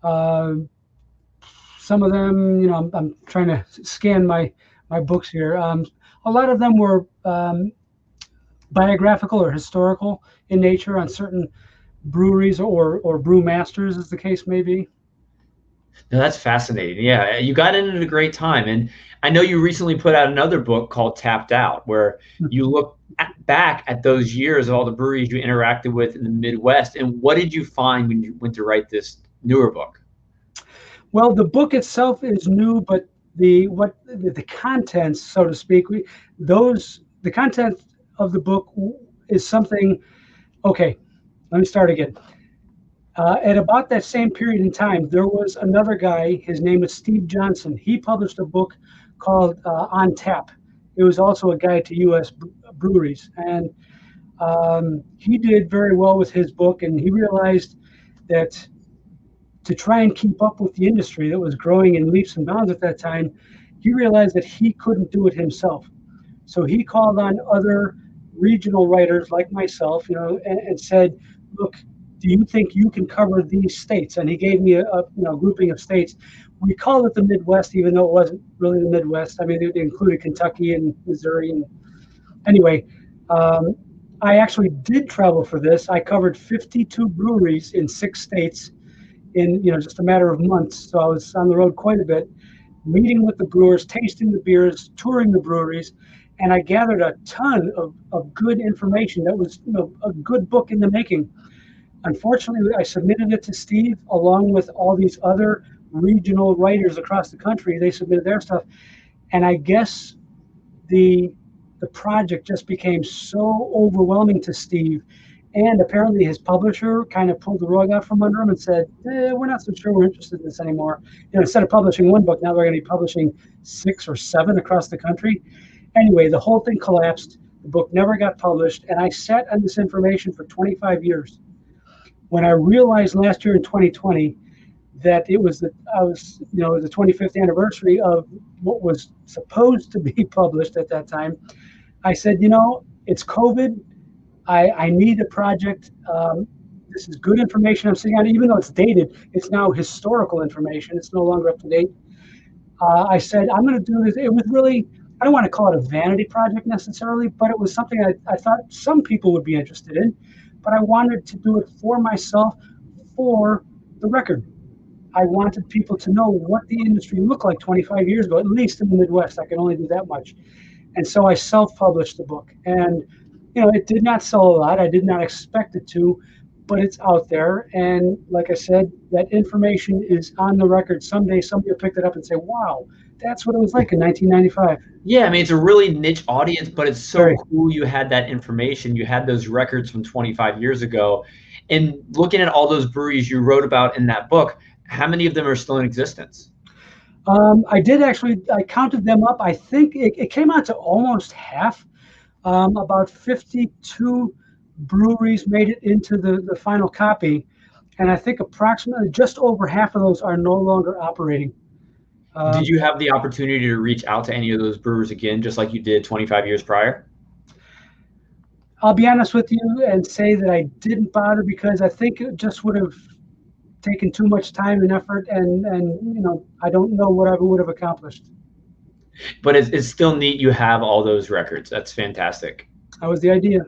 Some of them, I'm trying to scan my books here. A lot of them were biographical or historical in nature on certain breweries or brewmasters, as the case may be. No, that's fascinating. Yeah, you got in at a great time. And I know you recently put out another book called Tapped Out, where you look back at those years of all the breweries you interacted with in the Midwest. And what did you find when you went to write this newer book? Well, the book itself is new, but the contents, so to speak, the content of the book is something. Okay, let me start again. At about that same period in time, there was another guy. His name was Steve Johnson. He published a book called On Tap. It was also a guide to U.S. breweries, and he did very well with his book. And he realized that to try and keep up with the industry that was growing in leaps and bounds at that time, he realized that he couldn't do it himself. So he called on other regional writers like myself, and said, "Look, do you think you can cover these states?" And he gave me a grouping of states. We called it the Midwest, even though it wasn't really the Midwest. I mean, it included Kentucky and Missouri. And anyway, I actually did travel for this. I covered 52 breweries in 6 states in just a matter of months. So I was on the road quite a bit, meeting with the brewers, tasting the beers, touring the breweries, and I gathered a ton of good information. That was a good book in the making. Unfortunately, I submitted it to Steve along with all these other regional writers across the country. They submitted their stuff, and I guess the project just became so overwhelming to Steve, and apparently his publisher kind of pulled the rug out from under him and said, "We're not so sure we're interested in this anymore." Instead of publishing one book, now they're going to be publishing 6 or 7 across the country. Anyway, the whole thing collapsed. The book never got published, and I sat on this information for 25 years. When I realized last year in 2020 that it was the 25th anniversary of what was supposed to be published at that time, I said, it's COVID. I need a project. This is good information I'm sitting on, even though it's dated. It's now historical information. It's no longer up to date. I said, I'm going to do this. It was really, I don't want to call it a vanity project necessarily, but it was something I thought some people would be interested in. But I wanted to do it for myself, for the record. I wanted people to know what the industry looked like 25 years ago, at least in the Midwest. I can only do that much. And so I self-published the book. And, it did not sell a lot. I did not expect it to, but it's out there. And like I said, that information is on the record. Someday somebody will pick it up and say, wow, that's what it was like in 1995. Yeah, I mean, it's a really niche audience, but it's so cool you had that information. You had those records from 25 years ago. And looking at all those breweries you wrote about in that book, how many of them are still in existence? I did actually, I counted them up. I think it came out to almost half. About 52 breweries made it into the final copy. And I think approximately just over half of those are no longer operating. Did you have the opportunity to reach out to any of those brewers again, just like you did 25 years prior? I'll be honest with you and say that I didn't bother because I think it just would have taken too much time and effort, and I don't know what I would have accomplished. But it's still neat you have all those records. That's fantastic. That was the idea.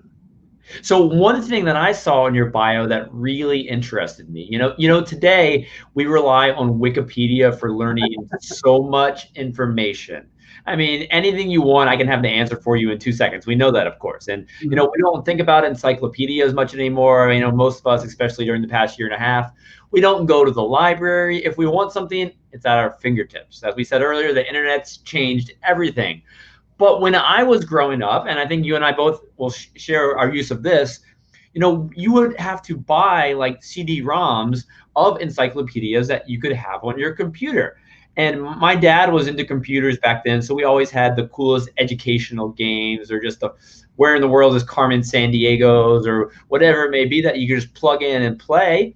So one thing that I saw in your bio that really interested me, today we rely on Wikipedia for learning so much information. I mean, anything you want, I can have the answer for you in 2 seconds. We know that, of course. And, we don't think about encyclopedia as much anymore. Most of us, especially during the past year and a half, we don't go to the library. If we want something, it's at our fingertips. As we said earlier, the internet's changed everything. But when I was growing up, and I think you and I both will share our use of this, you would have to buy like CD-ROMs of encyclopedias that you could have on your computer. And my dad was into computers back then, so we always had the coolest educational games, or just the where in the world is Carmen Sandiego's, or whatever it may be that you could just plug in and play.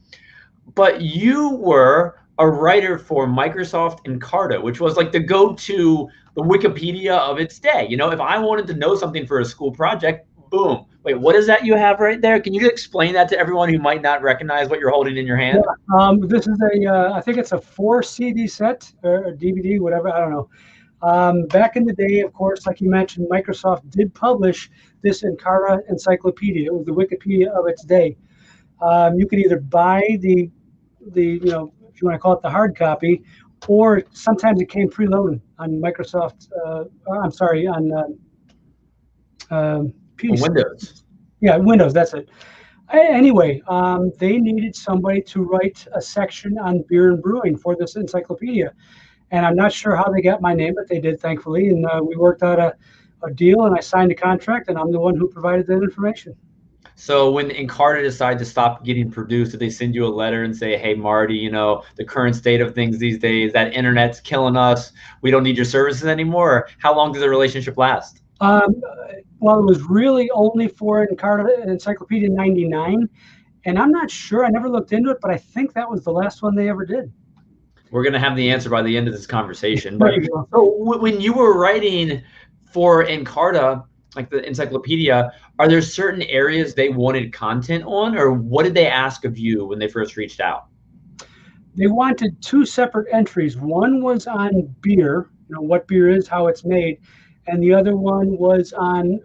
But you were a writer for Microsoft Encarta, which was like the go-to, the Wikipedia of its day. If I wanted to know something for a school project, boom. Wait, what is that you have right there? Can you explain that to everyone who might not recognize what you're holding in your hand? Yeah, this is I think it's a 4 CD set or DVD, whatever, I don't know. Back in the day, of course, like you mentioned, Microsoft did publish this Encarta encyclopedia. It was the Wikipedia of its day. You could either buy the if you want to call it the hard copy, or sometimes it came preloaded on Microsoft. I'm sorry, on PC. Windows. Yeah, Windows. That's it. Anyway, they needed somebody to write a section on beer and brewing for this encyclopedia, and I'm not sure how they got my name, but they did, thankfully. And we worked out a deal, and I signed a contract, and I'm the one who provided that information. So when Encarta decided to stop getting produced, did they send you a letter and say, hey, Marty, the current state of things these days, that internet's killing us, we don't need your services anymore? Or how long did the relationship last? Well, it was really only for Encarta Encyclopedia 99. And I'm not sure, I never looked into it, but I think that was the last one they ever did. We're going to have the answer by the end of this conversation. But so when you were writing for Encarta, like the encyclopedia, are there certain areas they wanted content on, or what did they ask of you when they first reached out? They wanted 2 separate entries. One was on beer, what beer is, how it's made, and the other one was on,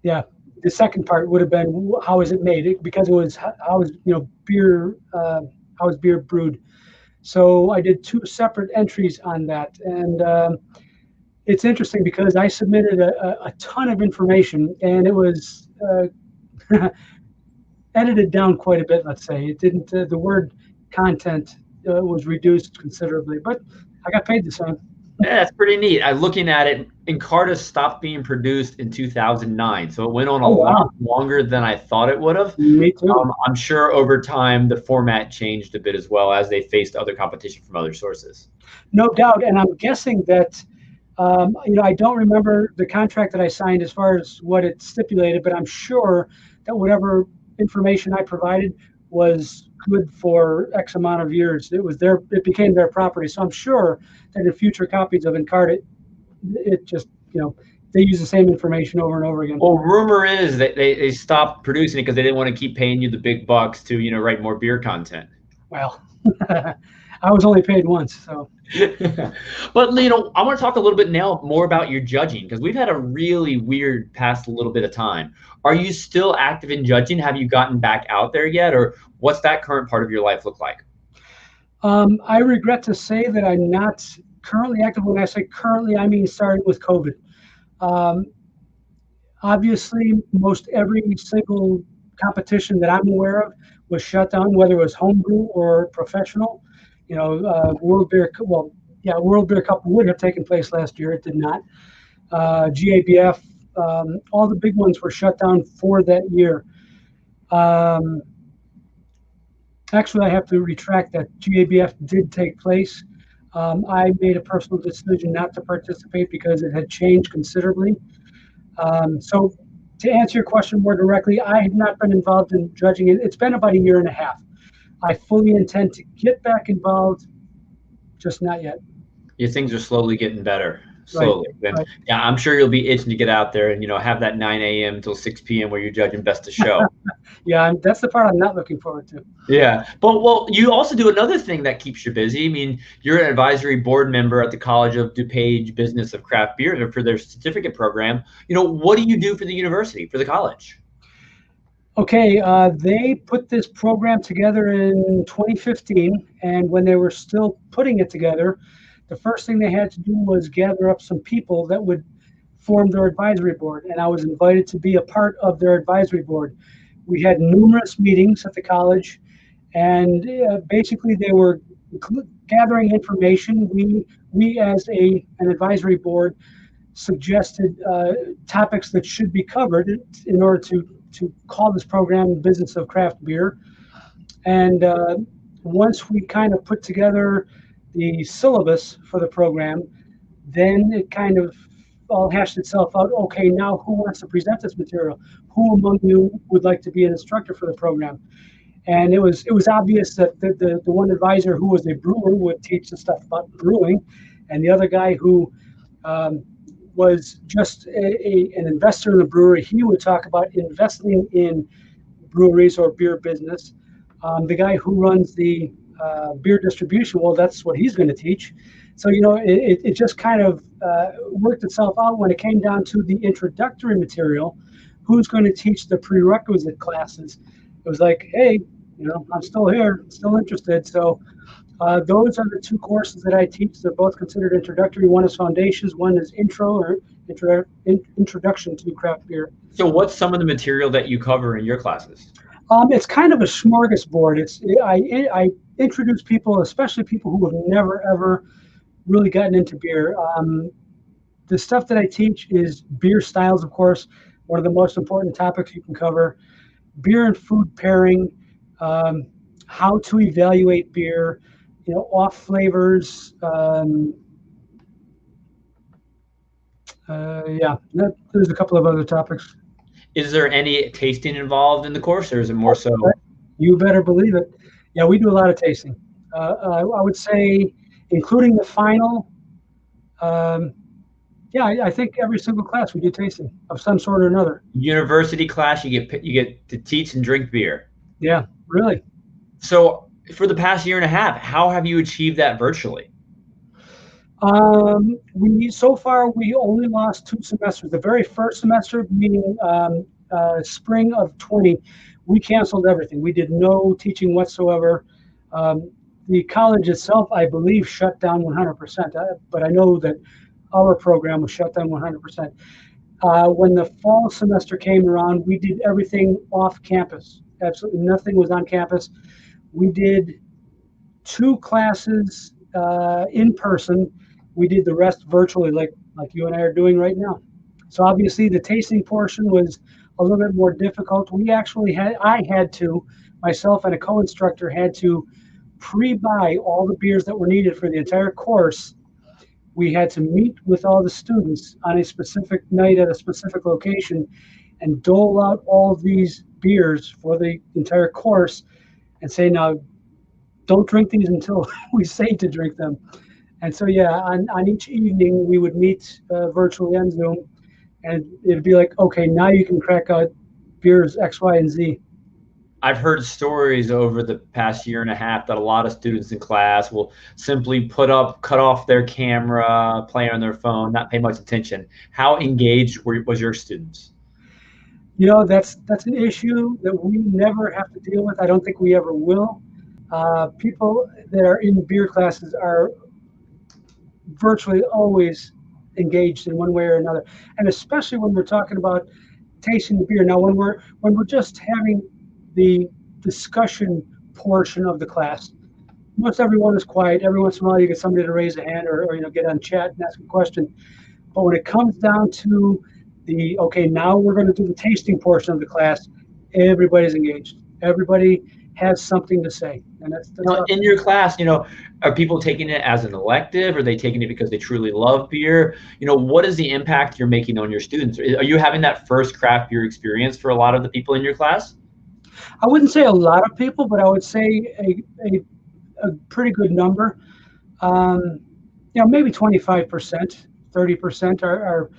the second part would have been how is it made, because it was how is beer, how is beer brewed. So I did 2 separate entries on that, and it's interesting because I submitted a ton of information, and it was edited down quite a bit, let's say. It didn't, the word content was reduced considerably, but I got paid the same. Yeah, that's pretty neat. Looking at it, Encarta stopped being produced in 2009, so it went on a lot longer than I thought it would have. Me too. I'm sure over time the format changed a bit as well as they faced other competition from other sources. No doubt, and I'm guessing that I don't remember the contract that I signed as far as what it stipulated, but I'm sure that whatever information I provided was good for X amount of years. It became their property. So I'm sure that in future copies of Encarta, it just, they use the same information over and over again. Well, rumor is that they stopped producing it because they didn't want to keep paying you the big bucks to, write more beer content. Well, I was only paid once, so. But I want to talk a little bit now more about your judging, because we've had a really weird past little bit of time. Are you still active in judging? Have you gotten back out there yet, or what's that current part of your life look like? I regret to say that I'm not currently active. When I say currently, I mean starting with COVID. Obviously, most every single competition that I'm aware of was shut down, whether it was homebrew or professional. World Beer Cup would have taken place last year. It did not. GABF, all the big ones were shut down for that year. Actually, I have to retract that. GABF did take place. I made a personal decision not to participate because it had changed considerably. So to answer your question more directly, I have not been involved in judging it. It's been about a year and a half. I fully intend to get back involved, just not yet. Yeah, things are slowly getting better. Right. slowly. Then, Right. yeah, I'm sure you'll be itching to get out there and, have that 9 a.m. till 6 p.m. where you're judging best of show. Yeah, that's the part I'm not looking forward to. Yeah. But, well, you also do another thing that keeps you busy. I mean, you're an advisory board member at the College of DuPage Business of Craft Beer for their certificate program. What do you do for the university, for the college? Okay, they put this program together in 2015, and when they were still putting it together, the first thing they had to do was gather up some people that would form their advisory board, and I was invited to be a part of their advisory board. We had numerous meetings at the college, and basically they were gathering information. We as an advisory board suggested topics that should be covered in order to call this program Business of Craft Beer. And once we kind of put together the syllabus for the program, then it kind of all hashed itself out. Okay, now who wants to present this material? Who among you would like to be an instructor for the program? And it was obvious that the one advisor who was a brewer would teach the stuff about brewing, and the other guy who was just an investor in the brewery, he would talk about investing in breweries or beer business. The guy who runs the beer distribution, well, that's what he's going to teach. So, it just kind of worked itself out when it came down to the introductory material. Who's going to teach the prerequisite classes? It was like, hey, I'm still here, still interested. So those are the two courses that I teach. They're both considered introductory. One is foundations, one is intro or introduction to craft beer. So what's some of the material that you cover in your classes? It's kind of a smorgasbord. I introduce people, especially people who have never, ever really gotten into beer. The stuff that I teach is beer styles, of course, one of the most important topics you can cover. Beer and food pairing, how to evaluate beer, off flavors. There's a couple of other topics. Is there any tasting involved in the course, or is it more so? You better believe it. Yeah, we do a lot of tasting. I would say, including the final. I think every single class we do tasting of some sort or another. University class, you get to teach and drink beer. Yeah, really. So for the past year and a half, how have you achieved that virtually? So far we only lost 2 semesters. The very first semester, meaning spring of 20, we canceled everything. We did no teaching whatsoever. The college itself, I believe, shut down 100%. But I know that our program was shut down 100%. When the fall semester came around, we did everything off campus. Absolutely nothing was on campus. We did 2 classes in person. We did the rest virtually, like you and I are doing right now. So obviously the tasting portion was a little bit more difficult. Myself and a co-instructor had to pre-buy all the beers that were needed for the entire course. We had to meet with all the students on a specific night at a specific location and dole out all of these beers for the entire course and say, now, don't drink these until we say to drink them. And so, on each evening, we would meet virtually on Zoom, and it'd be like, okay, now you can crack out beers X, Y, and Z. I've heard stories over the past year and a half that a lot of students in class will simply cut off their camera, play on their phone, not pay much attention. How engaged was your students? That's an issue that we never have to deal with. I don't think we ever will. People that are in beer classes are virtually always engaged in one way or another, and especially when we're talking about tasting the beer. Now, when we're just having the discussion portion of the class, most everyone is quiet. Every once in a while, you get somebody to raise a hand or get on chat and ask a question. But when it comes down to now we're going to do the tasting portion of the class, everybody's engaged. Everybody has something to say. And that's in your class, are people taking it as an elective? Are they taking it because they truly love beer? What is the impact you're making on your students? Are you having that first craft beer experience for a lot of the people in your class? I wouldn't say a lot of people, but I would say a pretty good number. Maybe 25%. 30% are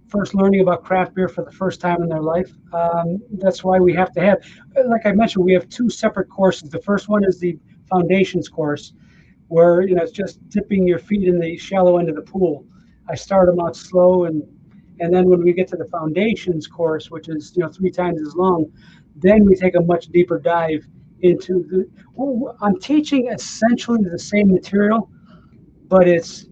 first learning about craft beer for the first time in their life. That's why we have to have, like I mentioned, we have two separate courses. The first one is the foundations course, where it's just dipping your feet in the shallow end of the pool. I start them out slow, and then when we get to the foundations course, which is 3 times as long, then we take a much deeper dive into I'm teaching essentially the same material, but it's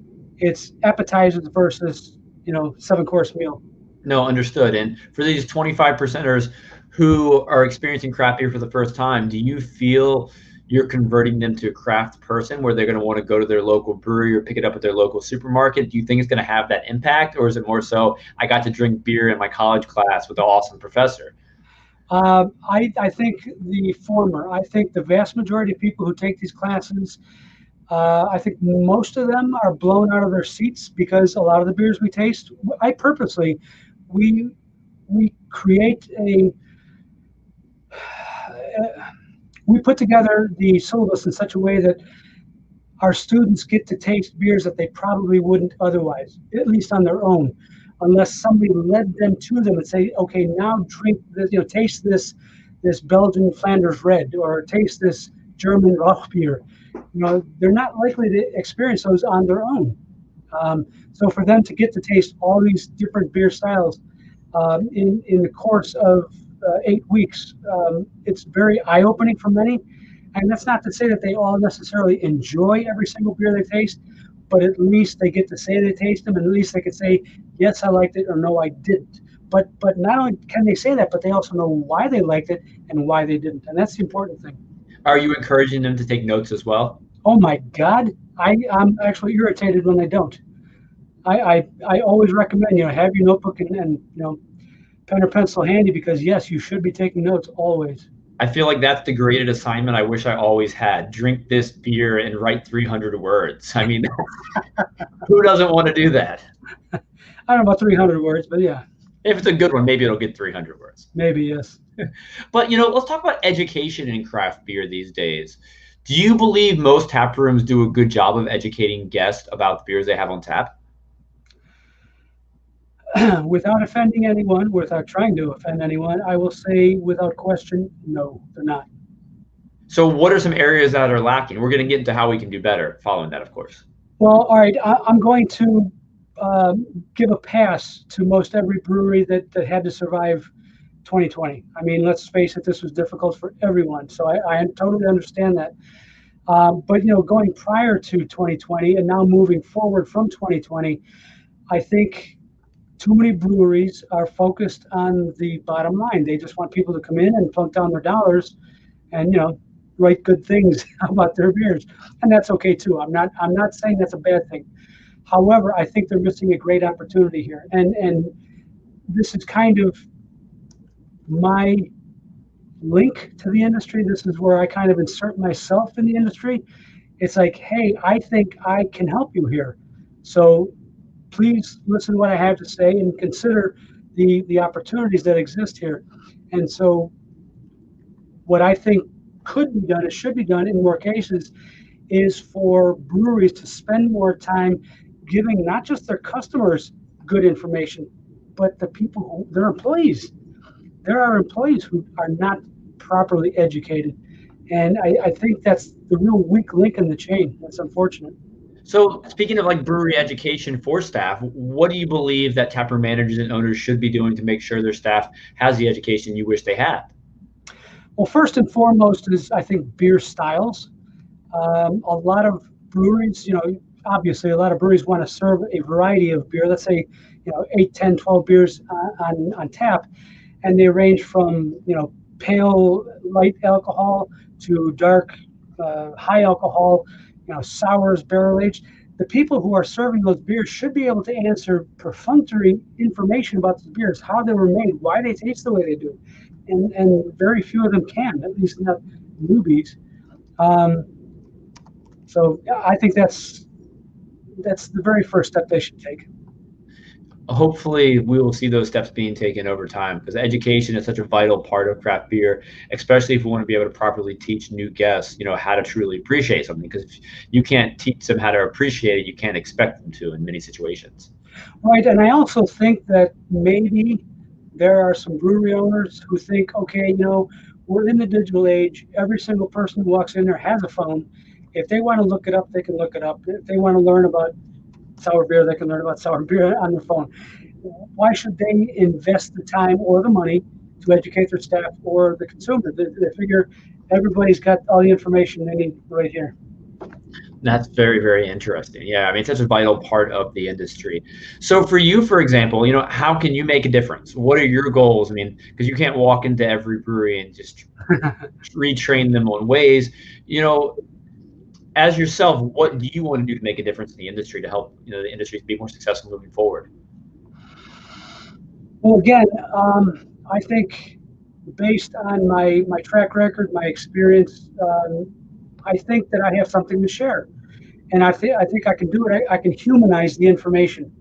appetizers versus 7-course meal. No, understood. And for these 25 percenters who are experiencing craft beer for the first time, do you feel you're converting them to a craft person where they're going to want to go to their local brewery or pick it up at their local supermarket? Do you think it's going to have that impact, or is it more so I got to drink beer in my college class with an awesome professor? I think the former. I think the vast majority of people who take these classes, I think most of them are blown out of their seats because a lot of the beers we taste, we create we put together the syllabus in such a way that our students get to taste beers that they probably wouldn't otherwise, at least on their own, unless somebody led them to them and say, okay, now drink this, taste this Belgian Flanders Red, or taste this German Rauchbier. They're not likely to experience those on their own. So for them to get to taste all these different beer styles in the course of 8 weeks, it's very eye-opening for many. And that's not to say that they all necessarily enjoy every single beer they taste, but at least they get to say they taste them, and at least they can say, yes, I liked it, or no, I didn't. But not only can they say that, but they also know why they liked it and why they didn't. And that's the important thing. Are you encouraging them to take notes as well? Oh my God, I'm actually irritated when they don't. I always recommend, have your notebook and pen or pencil handy, because yes, you should be taking notes always. I feel like that's the graded assignment I wish I always had. Drink this beer and write 300 words. I mean, who doesn't want to do that? I don't know about 300 words, but yeah. If it's a good one, maybe it'll get 300 words. Maybe, yes. But, let's talk about education in craft beer these days. Do you believe most tap rooms do a good job of educating guests about the beers they have on tap? Without offending anyone, without trying to offend anyone, I will say without question, no, they're not. So what are some areas that are lacking? We're going to get into how we can do better following that, of course. Well, all right, I'm going to give a pass to most every brewery that had to survive 2020. I mean, let's face it, this was difficult for everyone. So I totally understand that. But, going prior to 2020 and now moving forward from 2020, I think too many breweries are focused on the bottom line. They just want people to come in and plunk down their dollars and, write good things about their beers. And that's okay too. I'm not saying that's a bad thing. However, I think they're missing a great opportunity here. And this is kind of my link to the industry. This is where I kind of insert myself in the industry. It's like, hey, I think I can help you here. So please listen to what I have to say and consider the opportunities that exist here. And so what I think could be done, it should be done in more cases, is for breweries to spend more time giving not just their customers good information, but the people, their employees. There are employees who are not properly educated. And I think that's the real weak link in the chain. That's unfortunate. So speaking of like brewery education for staff, what do you believe that taproom managers and owners should be doing to make sure their staff has the education you wish they had? Well, first and foremost is, I think, beer styles. A lot of breweries, obviously a lot of breweries want to serve a variety of beer. Let's say, 8, 10, 12 beers on tap. And they range from, pale, light alcohol to dark, high alcohol, sours, barrel aged. The people who are serving those beers should be able to answer perfunctory information about the beers, how they were made, why they taste the way they do. And very few of them can, at least not newbies. So I think that's the very first step they should take. Hopefully we will see those steps being taken over time, because education is such a vital part of craft beer, especially if we want to be able to properly teach new guests, how to truly appreciate something. Because if you can't teach them how to appreciate it, you can't expect them to in many situations. Right, and I also think that maybe there are some brewery owners who think, okay, we're in the digital age. Every single person who walks in there has a phone. If they want to look it up, they can look it up. If they want to learn about sour beer, they can learn about sour beer on their phone. Why should they invest the time or the money to educate their staff or the consumer? They figure everybody's got all the information they need right here. That's very, very interesting. Yeah, I mean, it's such a vital part of the industry. So for you, for example, how can you make a difference? What are your goals? I mean, because you can't walk into every brewery and just retrain them on ways. As yourself, what do you want to do to make a difference in the industry to help, the industry be more successful moving forward? Well, again, I think based on my track record, my experience, I think that I have something to share, and I think I can do it. I can humanize the information.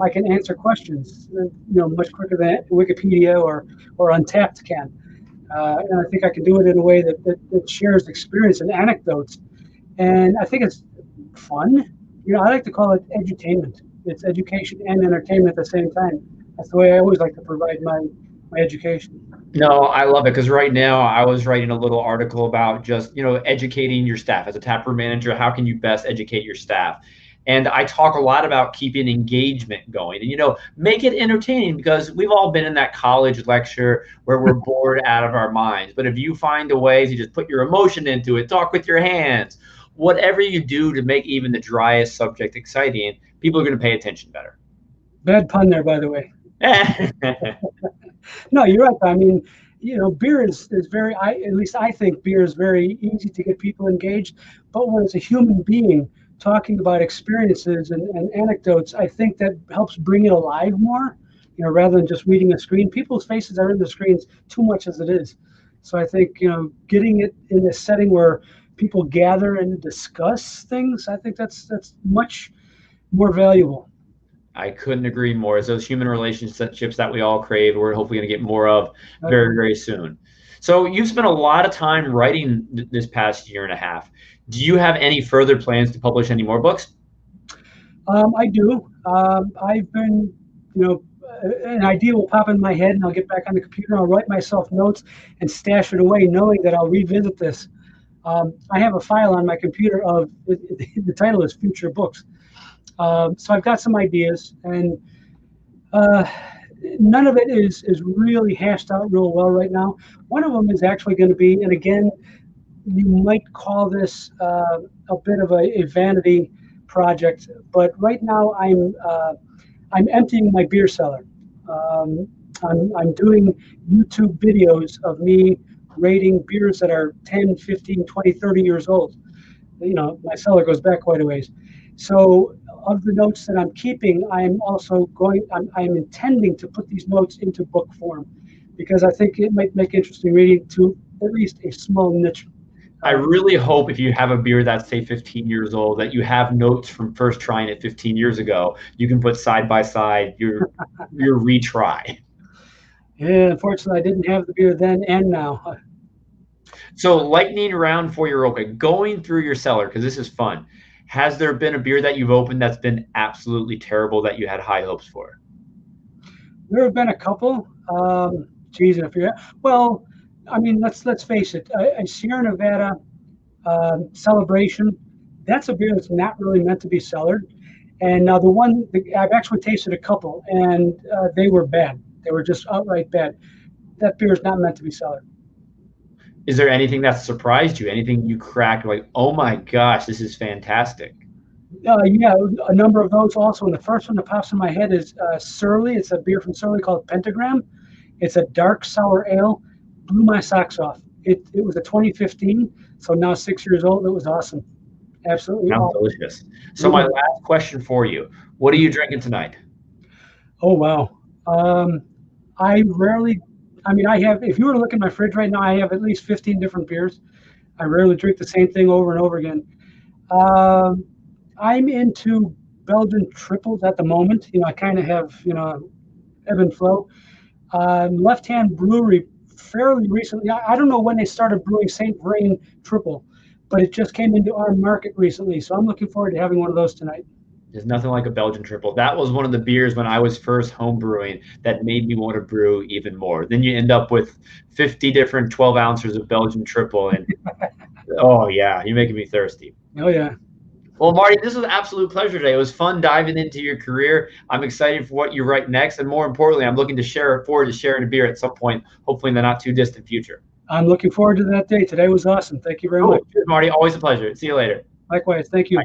I can answer questions, much quicker than Wikipedia or Untapped can, and I think I can do it in a way that shares experience and anecdotes, and I think it's fun. I like to call it edutainment. It's education and entertainment at the same time. That's the way I always like to provide my education. No, I love it because right now I was writing a little article about just, educating your staff as a taproom manager. How can you best educate your staff? And I talk a lot about keeping engagement going and, make it entertaining because we've all been in that college lecture where we're bored out of our minds. But if you find a way to just put your emotion into it, talk with your hands, whatever you do to make even the driest subject exciting, people are going to pay attention better. Bad pun there, by the way. No, you're right. I mean, beer is very, at least I think beer is very easy to get people engaged. But when it's a human being talking about experiences and anecdotes, I think that helps bring it alive more, rather than just reading a screen. People's faces are in the screens too much as it is. So I think, getting it in a setting where people gather and discuss things, I think that's much more valuable. I couldn't agree more. It's those human relationships that we all crave, we're hopefully going to get more of very, very soon. So you've spent a lot of time writing this past year and a half. Do you have any further plans to publish any more books? I do. I've been, an idea will pop in my head and I'll get back on the computer. I'll write myself notes and stash it away, knowing that I'll revisit this. I have a file on my computer of the title is Future Books. So I've got some ideas, and none of it is really hashed out real well right now. One of them is actually going to be, and again, you might call this a bit of a vanity project, but right now I'm emptying my beer cellar. I'm doing YouTube videos of me rating beers that are 10, 15, 20, 30 years old. My cellar goes back quite a ways. So of the notes that I'm keeping, I'm intending to put these notes into book form because I think it might make interesting reading to at least a small niche. I really hope if you have a beer that's, say, 15 years old, that you have notes from first trying it 15 years ago. You can put side by side your retry. Yeah, unfortunately, I didn't have the beer then and now. So lightning round for your open, going through your cellar, because this is fun. Has there been a beer that you've opened that's been absolutely terrible that you had high hopes for? There have been a couple. Geez, well, I mean, let's face it. A Sierra Nevada Celebration, that's a beer that's not really meant to be cellared. And now I've actually tasted a couple, and they were bad. They were just outright bad. That beer is not meant to be cellared. Is there anything that surprised you? Anything you cracked like, oh my gosh, this is fantastic? Yeah, a number of those also. And the first one that pops in my head is Surly. It's a beer from Surly called Pentagram. It's a dark sour ale. Blew my socks off. It was a 2015, so now 6 years old. It was awesome. Absolutely Sounds awesome. delicious. So my last question for you, what are you drinking tonight? Oh, wow. I have, if you were to look at my fridge right now, I have at least 15 different beers. I rarely drink the same thing over and over again. I'm into Belgian triples at the moment. I kind of have, ebb and flow. Left Hand Brewery fairly recently. I don't know when they started brewing St. Vrain triple, but it just came into our market recently. So I'm looking forward to having one of those tonight. There's nothing like a Belgian triple. That was one of the beers when I was first home brewing that made me want to brew even more. Then you end up with 50 different 12 ounces of Belgian triple, and oh yeah, you're making me thirsty. Oh yeah. Well, Marty, this was an absolute pleasure today. It was fun diving into your career. I'm excited for what you write next, and more importantly, I'm looking to forward to sharing a beer at some point, hopefully in the not too distant future. I'm looking forward to that day. Today was awesome. Thank you very much. Cheers, Marty. Always a pleasure. See you later. Likewise. Thank you. Bye.